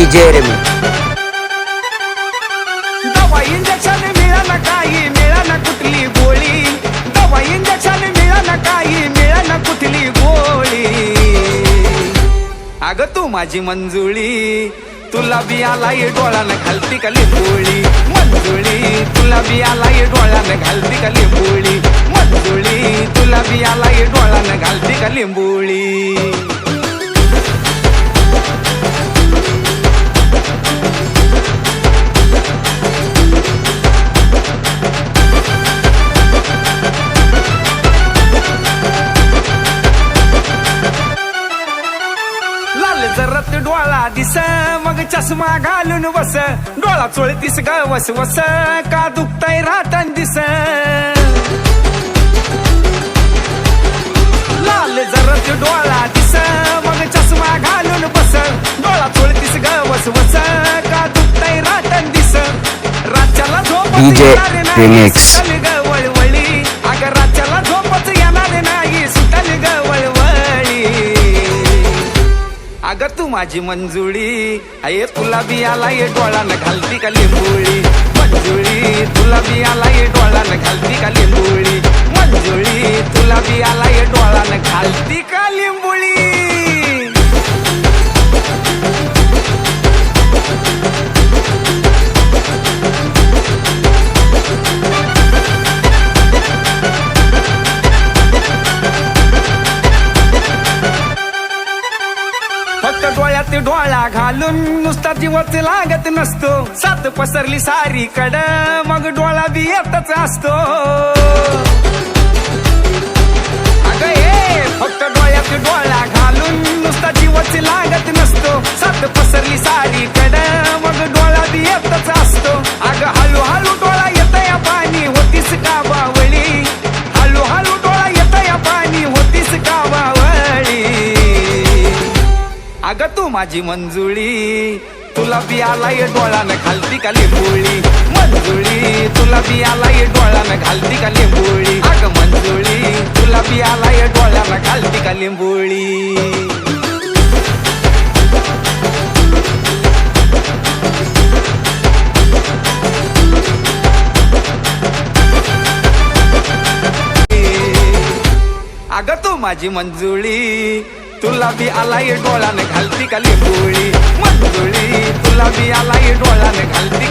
DJ ramie दवा injection मिळालं काही मिळालं कुठली गोळी दवा इंजेक्शन मिळालं काही मिळालं कुठली गोळी अगं तू माझी मंजुळी तुला बी आलाय डोळ्यानं घालती का लिंबोळी मंजुळी तुला बी आलाय डोळ्यानं घालती का लिंबोळी मंजुळी तुला बी आलाय डोळ्यानं घालती का लिंबोळी जरत डोळा दिस मग चष्मा घालून बस डोळा चोळतीस ग वस वस का दुखताय राहतान दिस लाल जरत डोळा दिस मग चष्मा घालून बस डोळा चोळतीस ग वस वस का दुखताय राहतान दिस रातच्याला झोप डीजे रिमिक्स वळवळी अगं रातच्याला झोपच येणार नाही सुटल ग वळवळी अगं तू माझी मंजुळी अये तुला बी आलाय डोळ्यानं घालती का लिंबोळी मंजुळी तुला बी आलाय डोळ्यानं घालती का लिंबोळी मंजुळी तुला बी आलाय डोळ्यानं घालती का लिंबोळी फक्त डोळ्यात डोळा घालून नुसता जीवच लागत नसतो सात पसरली सारी कड मग डोळा बी येतच असतो अगं ए फक्त डोळ्यात डोळा घालून नुसता जीवच लागत नसतो सात पसरली सारी कड मग डोळा बी येतच असतो अगं हळूहळू डोळा येत या पाणी होतीस का बावळी हळूहळू डोळा येत या पाणी होतीस का बावळी अगं तू माझी मंजुळी तुला बी आलाय डोळ्यानं घालती का लिंबोळी मंजुळी तुला बी आलाय डोळ्यानं घालती का लिंबोळी अगं मंजुळी तुला बी आलाय डोळ्यानं घालती का लिंबोळी अगं तू माझी मंजुळी तुला बी आलाय डोळ्यानं घालती का लिंबोळी मंजुळी तुला बी आलाय डोळ्यानं घालती